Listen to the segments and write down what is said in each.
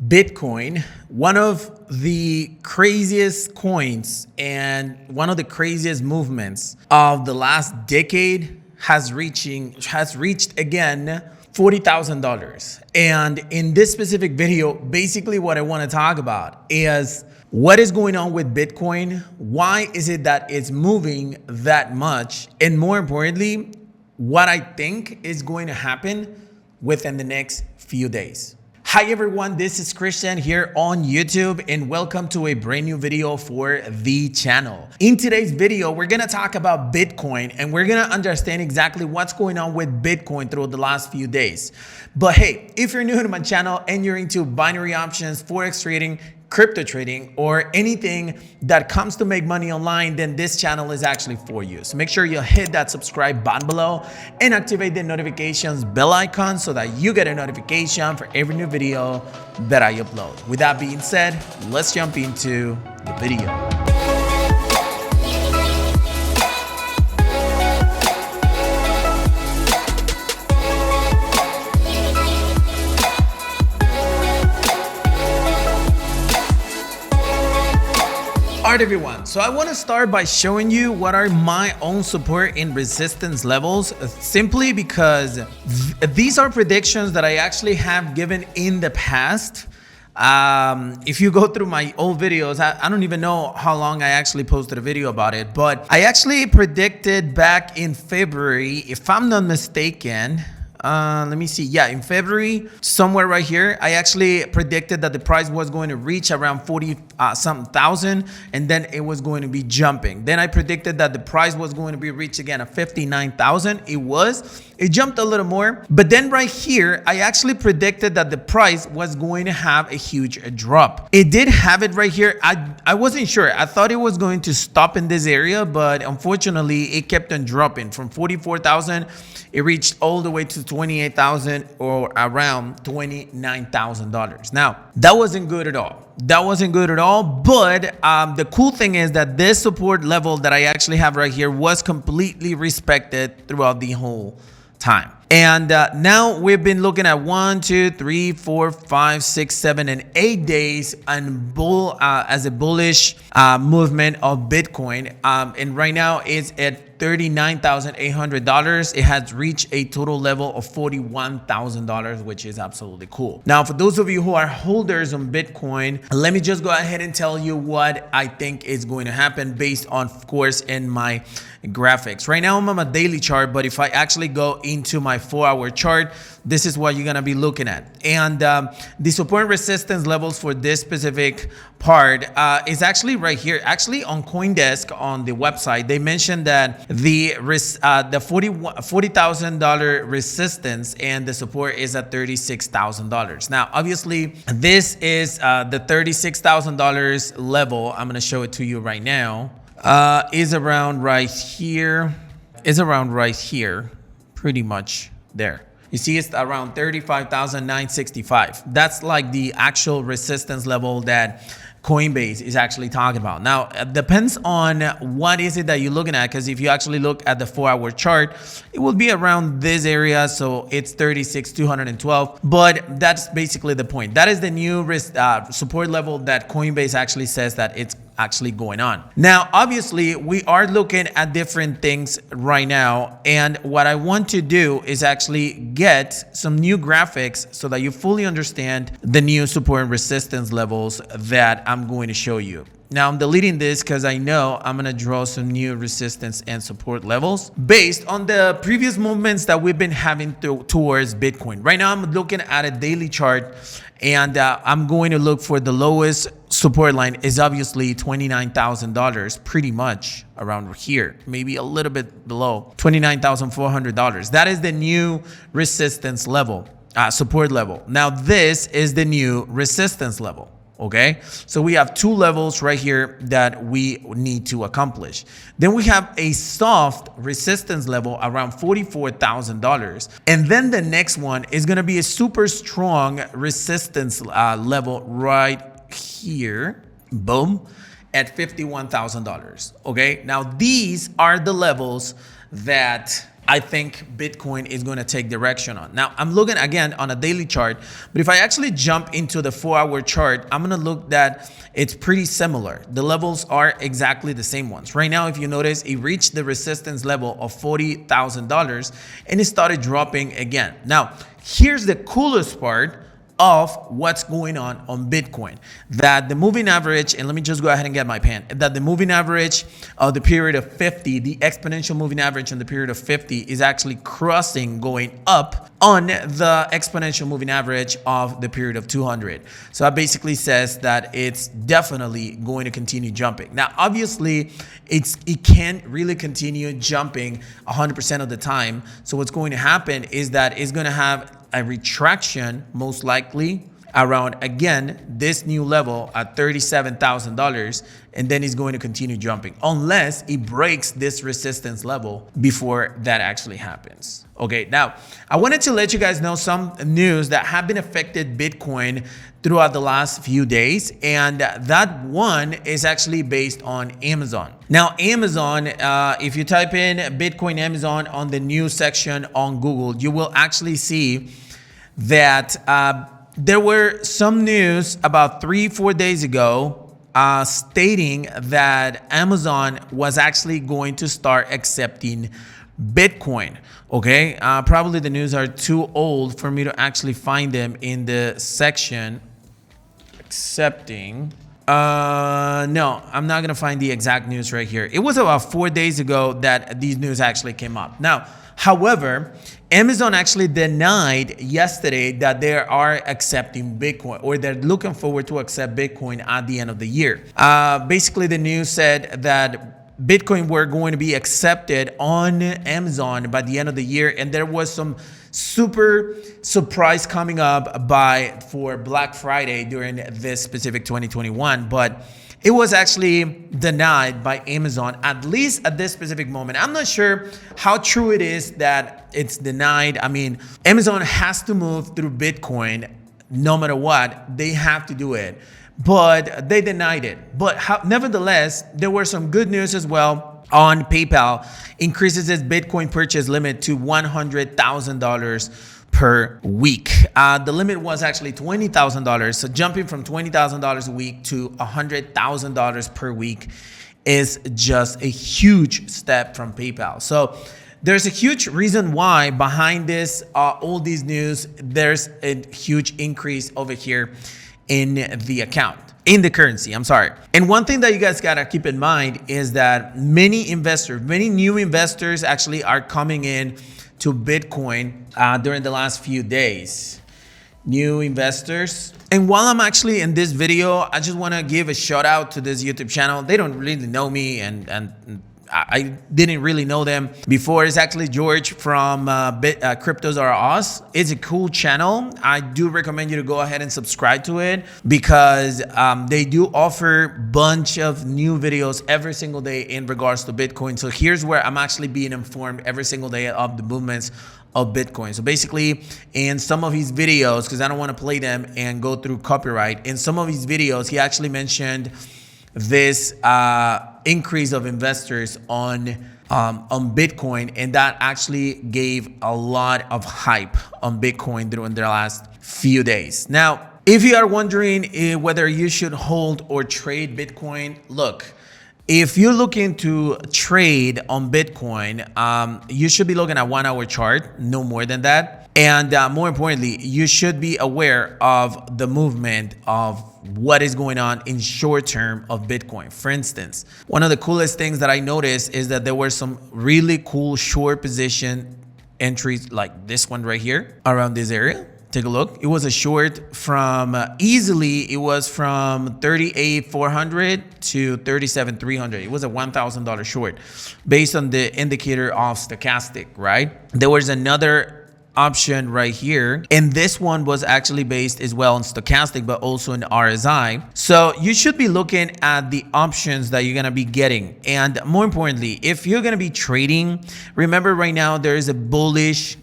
Bitcoin, one of the craziest coins and one of the craziest movements of the last decade, has reached again $40,000. And in this specific video, basically what I want to talk about is what is going on with Bitcoin, why is it that it's moving that much, and more importantly, what I think is going to happen within the next few days. Hi everyone, this is Christian here on YouTube and welcome to a brand new video for the channel. In today's video, we're gonna talk about Bitcoin and we're gonna understand exactly what's going on with Bitcoin through the last few days. But hey, if you're new to my channel and you're into binary options, forex trading, crypto trading, or anything that comes to make money online, then this channel is actually for you. So make sure you hit that subscribe button below and activate the notifications bell icon so that you get a notification for every new video that I upload. With that being said, let's jump into the video. Alright everyone, so I want to start by showing you what are my own support and resistance levels, simply because these are predictions that I actually have given in the past. If you go through my old videos, I don't even know how long I actually posted a video about it, but I actually predicted back in February, if I'm not mistaken, let me see. Yeah, in February, somewhere right here, I actually predicted that the price was going to reach around 40 something thousand, and then it was going to be jumping. Then I predicted that the price was going to be reached again at 59,000. It jumped a little more, but then right here, I actually predicted that the price was going to have a huge drop. It did have it right here. I wasn't sure. I thought it was going to stop in this area, but unfortunately, it kept on dropping from 44,000. It reached all the way to 28,000 or around $29,000. Now, that wasn't good at all. But the cool thing is that this support level that I actually have right here was completely respected throughout the whole time. And now we've been looking at 1, 2, 3, 4, 5, 6, 7, and 8 days as a bullish movement of Bitcoin. And right now it's at $39,800. It has reached a total level of $41,000, which is absolutely cool. Now, for those of you who are holders on Bitcoin, let me just go ahead and tell you what I think is going to happen based on, of course, in my graphics. Right now I'm on a daily chart, but if I actually go into my 4-hour chart, this is what you're going to be looking at. And the support and resistance levels for this specific part is actually right here. Actually on CoinDesk, on the website, they mentioned that the $40,000 resistance and the support is at $36,000. Now, obviously, this is the $36,000 level. I'm going to show it to you right now. Is around right here. Pretty much there. You see, it's around 35,965. That's like the actual resistance level that Coinbase is actually talking about. Now, it depends on what is it that you're looking at, because if you actually look at the 4-hour chart, it will be around this area. So it's 36,212, but that's basically the point. That is the new support level that Coinbase actually says that it's actually going on. Now, obviously, we are looking at different things right now. And what I want to do is actually get some new graphics so that you fully understand the new support and resistance levels that I'm going to show you. Now, I'm deleting this because I know I'm going to draw some new resistance and support levels based on the previous movements that we've been having towards Bitcoin. Right now, I'm looking at a daily chart, and I'm going to look for the lowest support line is obviously $29,000, pretty much around here, maybe a little bit below $29,400. That is the new resistance level, support level. Now, this is the new resistance level. Okay, so we have two levels right here that we need to accomplish. Then we have a soft resistance level around $44,000. And then the next one is going to be a super strong resistance level right here. Boom. At $51,000. Okay, now these are the levels that I think Bitcoin is going to take direction on. Now, I'm looking again on a daily chart, but if I actually jump into the 4-hour chart, I'm going to look that it's pretty similar. The levels are exactly the same ones. Right now, if you notice, it reached the resistance level of $40,000 and it started dropping again. Now, here's the coolest part of what's going on Bitcoin, that the moving average, and let me just go ahead and get my pen, that the moving average of the period of 50, the exponential moving average on the period of 50 is actually crossing, going up on the exponential moving average of the period of 200. So that basically says that it's definitely going to continue jumping. Now, obviously, it can't really continue jumping 100% of the time. So what's going to happen is that it's going to have a retraction, most likely around, again, this new level at $37,000, and then it's going to continue jumping unless it breaks this resistance level before that actually happens. Okay, now I wanted to let you guys know some news that have been affected Bitcoin throughout the last few days, and that one is actually based on Amazon. Now, Amazon, if you type in Bitcoin Amazon on the news section on Google, you will actually see that there were some news about 3-4 days ago stating that Amazon was actually going to start accepting Bitcoin. Okay, probably the news are too old for me to actually find them in the section accepting. No, I'm not gonna find the exact news right here. It was about 4 days ago that these news actually came up. Now, however, Amazon actually denied yesterday that they are accepting Bitcoin, or they're looking forward to accept Bitcoin at the end of the year. Basically, the news said that Bitcoin were going to be accepted on Amazon by the end of the year, and there was some super surprise coming up for Black Friday during this specific 2021, but it was actually denied by Amazon, at least at this specific moment. I'm not sure how true it is that it's denied. I mean, Amazon has to move through Bitcoin no matter what. They have to do it, but they denied it. But nevertheless, there were some good news as well. On PayPal increases its Bitcoin purchase limit to $100,000 per week. The limit was actually $20,000. So jumping from $20,000 a week to $100,000 per week is just a huge step from PayPal. So there's a huge reason why behind this, all these news, there's a huge increase over here in the account, in the currency, I'm sorry. And one thing that you guys gotta keep in mind is that many new investors actually are coming in to Bitcoin during the last few days. New investors. And while I'm actually in this video, I just wanna give a shout out to this YouTube channel. They don't really know me, and I didn't really know them before. It's actually George from Cryptos Are Us. It's a cool channel. I do recommend you to go ahead and subscribe to it because they do offer a bunch of new videos every single day in regards to Bitcoin. So here's where I'm actually being informed every single day of the movements of Bitcoin. So basically, in some of his videos, because I don't want to play them and go through copyright, in some of his videos, he actually mentioned this increase of investors on Bitcoin, and that actually gave a lot of hype on Bitcoin during the last few days. Now, if you are wondering whether you should hold or trade Bitcoin, look, if you're looking to trade on Bitcoin, you should be looking at 1 hour chart, no more than that. And more importantly, you should be aware of the movement of what is going on in short term of Bitcoin. For instance, one of the coolest things that I noticed is that there were some really cool short position entries like this one right here around this area. Take a look. It was a short from easily, it was from 38,400 to 37,300. It was a $1,000 short based on the indicator of stochastic, right? There was another option right here, and this one was actually based as well on stochastic but also in RSI. So you should be looking at the options that you're going to be getting, and more importantly, if you're going to be trading, remember right now there is a bullish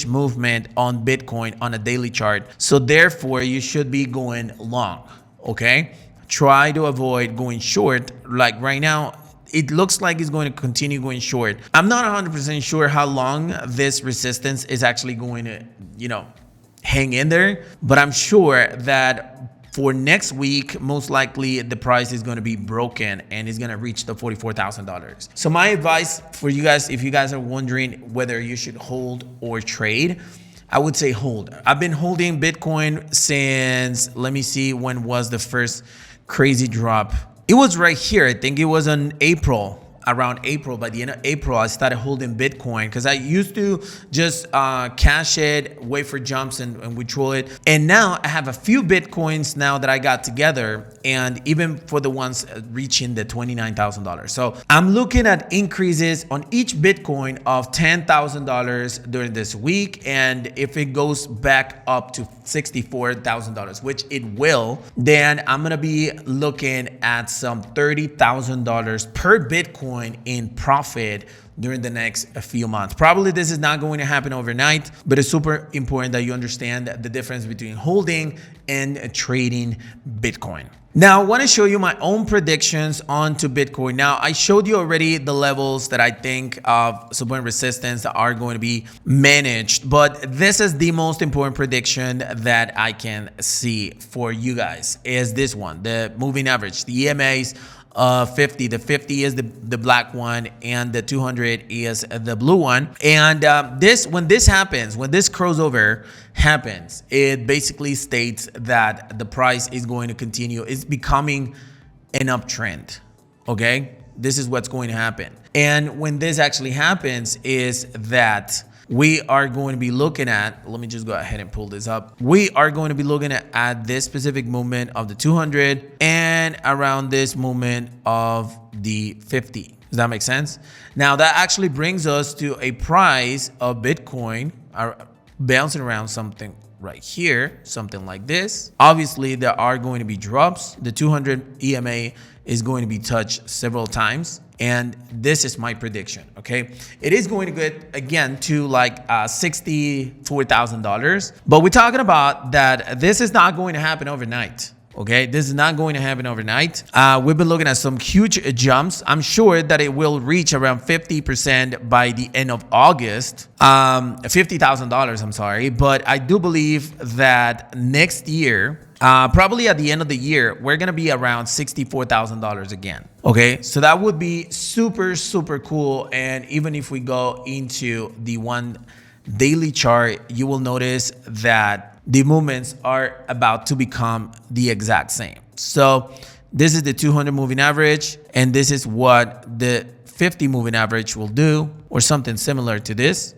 movement on Bitcoin on a daily chart, so therefore you should be going long. Okay, try to avoid going short. Like right now, it looks like it's going to continue going short. I'm not 100% sure how long this resistance is actually going to, hang in there, but I'm sure that for next week, most likely the price is going to be broken and it's going to reach the $44,000. So my advice for you guys, if you guys are wondering whether you should hold or trade, I would say hold. I've been holding Bitcoin since, let me see, when was the first crazy drop? It was right here. I think it was in April. Around April, by the end of April, I started holding Bitcoin because I used to just cash it, wait for jumps and withdraw it. And now I have a few Bitcoins now that I got together, and even for the ones reaching the $29,000. So I'm looking at increases on each Bitcoin of $10,000 during this week. And if it goes back up to $64,000, which it will, then I'm going to be looking at some $30,000 per Bitcoin in profit during the next few months. Probably this is not going to happen overnight, but it's super important that you understand the difference between holding and trading Bitcoin. Now, I want to show you my own predictions onto Bitcoin. Now, I showed you already the levels that I think of support and resistance that are going to be managed, but this is the most important prediction that I can see for you guys is this one, the moving average, the EMAs. 50. The 50 is the black one, and the 200 is the blue one. And when this happens, when this crossover happens, it basically states that the price is going to continue. It's becoming an uptrend. Okay, this is what's going to happen. And when this actually happens, is that we are going to be looking at, let me just go ahead and pull this up. We are going to be looking at this specific movement of the 200 and around this movement of the 50. Does that make sense? Now that actually brings us to a price of Bitcoin bouncing around something right here, something like this. Obviously, there are going to be drops. The 200 EMA is going to be touched several times. And this is my prediction, okay? It is going to get, again, to like $64,000. But we're talking about that this is not going to happen overnight, okay? This is not going to happen overnight. We've been looking at some huge jumps. I'm sure that it will reach around 50% by the end of August. $50,000, I'm sorry. But I do believe that next year, probably at the end of the year, we're going to be around $64,000 again. Okay, so that would be super, super cool. And even if we go into the one daily chart, you will notice that the movements are about to become the exact same. So this is the 200 moving average, and this is what the 50 moving average will do, or something similar to this.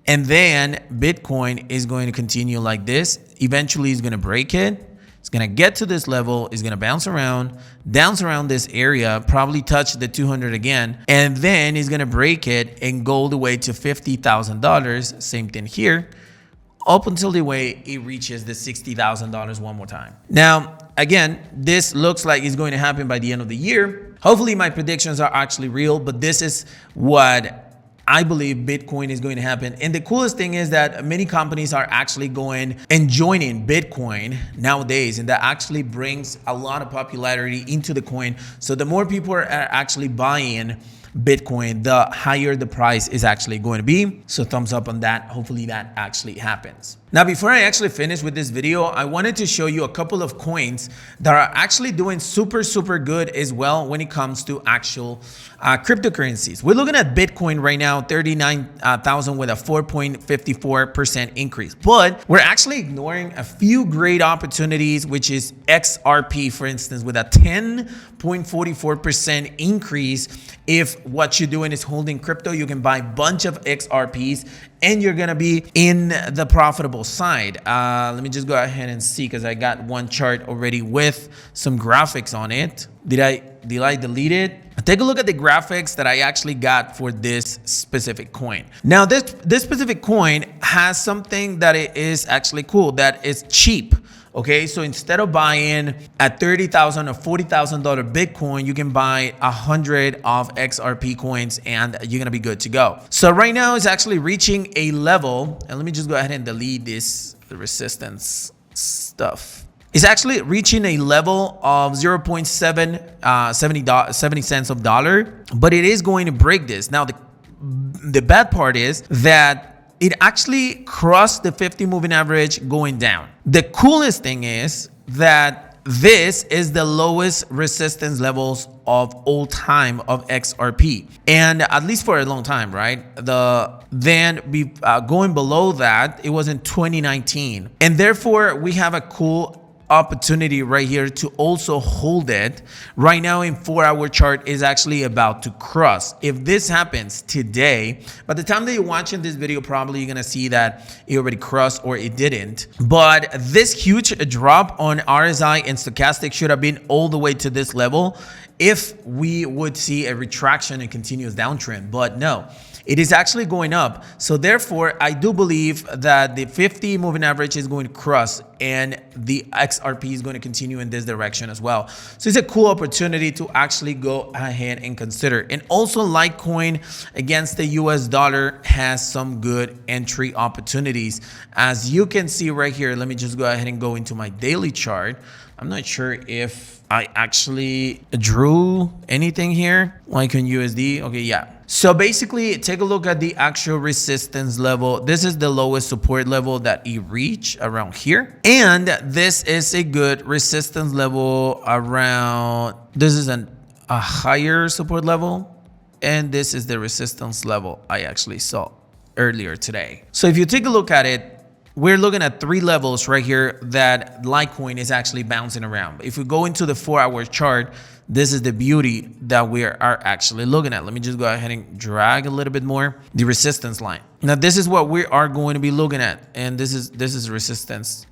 And then Bitcoin is going to continue like this. Eventually, it's going to break it. It's going to get to this level. It's going to bounce around this area, probably touch the 200 again. And then it's going to break it and go all the way to $50,000. Same thing here, up until the way it reaches the $60,000 one more time. Now, again, this looks like it's going to happen by the end of the year. Hopefully my predictions are actually real, but this is what I believe Bitcoin is going to happen. And the coolest thing is that many companies are actually going and joining Bitcoin nowadays, and that actually brings a lot of popularity into the coin. So the more people are actually buying Bitcoin, the higher the price is actually going to be. So thumbs up on that. Hopefully that actually happens. Now, before I actually finish with this video, I wanted to show you a couple of coins that are actually doing super, super good as well when it comes to actual cryptocurrencies. We're looking at Bitcoin right now, 39,000 with a 4.54% increase. But we're actually ignoring a few great opportunities, which is XRP, for instance, with a 10.44% increase. If what you're doing is holding crypto, you can buy a bunch of XRPs and you're going to be in the profitable side. Let me just go ahead and see, because I got one chart already with some graphics on it. Did I delete it? Take a look at the graphics that I actually got for this specific coin. Now, this specific coin has something that is actually cool, that is cheap. Okay, so instead of buying at $30,000 or $40,000 Bitcoin, you can buy 100 of XRP coins and you're gonna be good to go. So right now it's actually reaching a level, and let me just go ahead and delete this resistance stuff. is actually reaching a level of 0.70 cents of dollar, but it is going to break this. Now, the bad part is that it actually crossed the 50 moving average going down. The coolest thing is that this is the lowest resistance levels of all time of XRP, and at least for a long time, right? Going below that, it was in 2019, and therefore we have a cool opportunity right here to also hold it. Right now in 4-hour chart is actually about to cross. If this happens today, by the time that you're watching this video, probably you're gonna see that it already crossed or it didn't. But this huge drop on RSI and stochastic should have been all the way to this level if we would see a retraction and continuous downtrend, but no. It is actually going up. So therefore, I do believe that the 50 moving average is going to cross and the XRP is going to continue in this direction as well. So it's a cool opportunity to actually go ahead and consider. And also Litecoin against the US dollar has some good entry opportunities. As you can see right here, let me just go ahead and go into my daily chart. I'm not sure if I actually drew anything here. Litecoin USD. Okay, yeah. So basically, take a look at the actual resistance level. This is the lowest support level that it reached around here. And this is a good resistance level around, this is a higher support level. And this is the resistance level I actually saw earlier today. So if you take a look at it, we're looking at 3 levels right here that Litecoin is actually bouncing around. If we go into the 4-hour chart, this is the beauty that we are actually looking at. Let me just go ahead and drag a little bit more the resistance line. Now, this is what we are going to be looking at. And this is resistance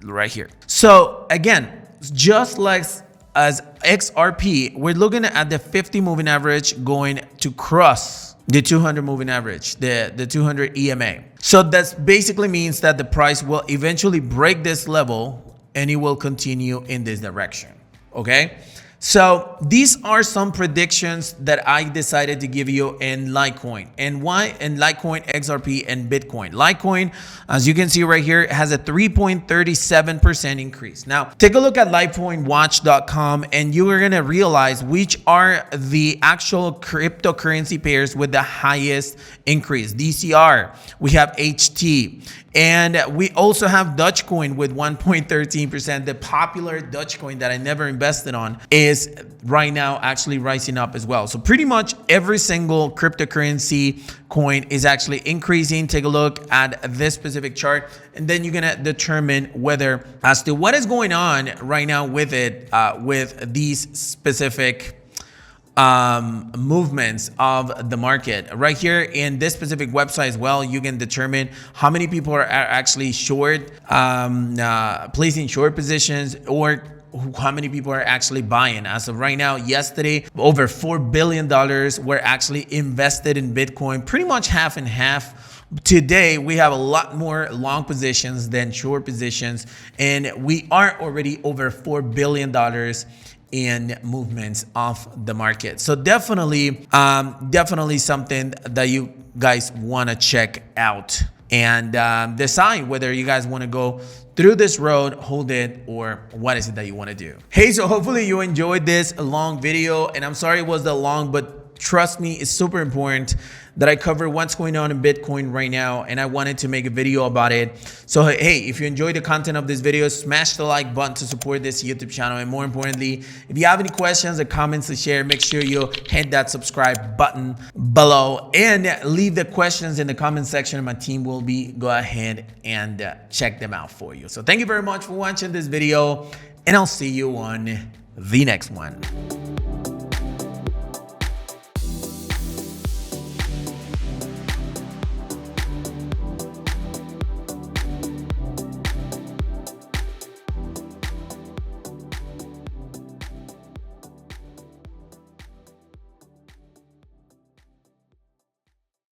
right here. So again, just like as XRP, we're looking at the 50 moving average going to cross the 200 moving average, the 200 EMA. So that basically means that the price will eventually break this level and it will continue in this direction. Okay. So these are some predictions that I decided to give you in Litecoin. And why in Litecoin, XRP, and Bitcoin. Litecoin, as you can see right here, has a 3.37% increase. Now, take a look at LitecoinWatch.com and you are going to realize which are the actual cryptocurrency pairs with the highest increase. DCR, we have HT, and we also have Dogecoin with 1.13%. The popular Dogecoin that I never invested on is right now actually rising up as well. So pretty much every single cryptocurrency coin is actually increasing. Take a look at this specific chart, and then you're gonna determine whether as to what is going on right now with it, with these specific movements of the market. Right here in this specific website as well, you can determine how many people are actually short, placing short positions, or how many people are actually buying. As of right now, yesterday, over $4 billion were actually invested in Bitcoin, pretty much half and half. Today, we have a lot more long positions than short positions, and we are already over $4 billion in movements of the market. So definitely something that you guys want to check out and decide whether you guys want to go through this road, hold it, or what is it that you want to do. Hey, so hopefully you enjoyed this long video, and I'm sorry it was that long, but trust me, it's super important that I cover what's going on in Bitcoin right now, and I wanted to make a video about it. So hey, if you enjoyed the content of this video, smash the like button to support this YouTube channel, and more importantly, if you have any questions or comments to share, make sure you hit that subscribe button below and leave the questions in the comment section, and my team will go ahead and check them out for you. So thank you very much for watching this video, and I'll see you on the next one.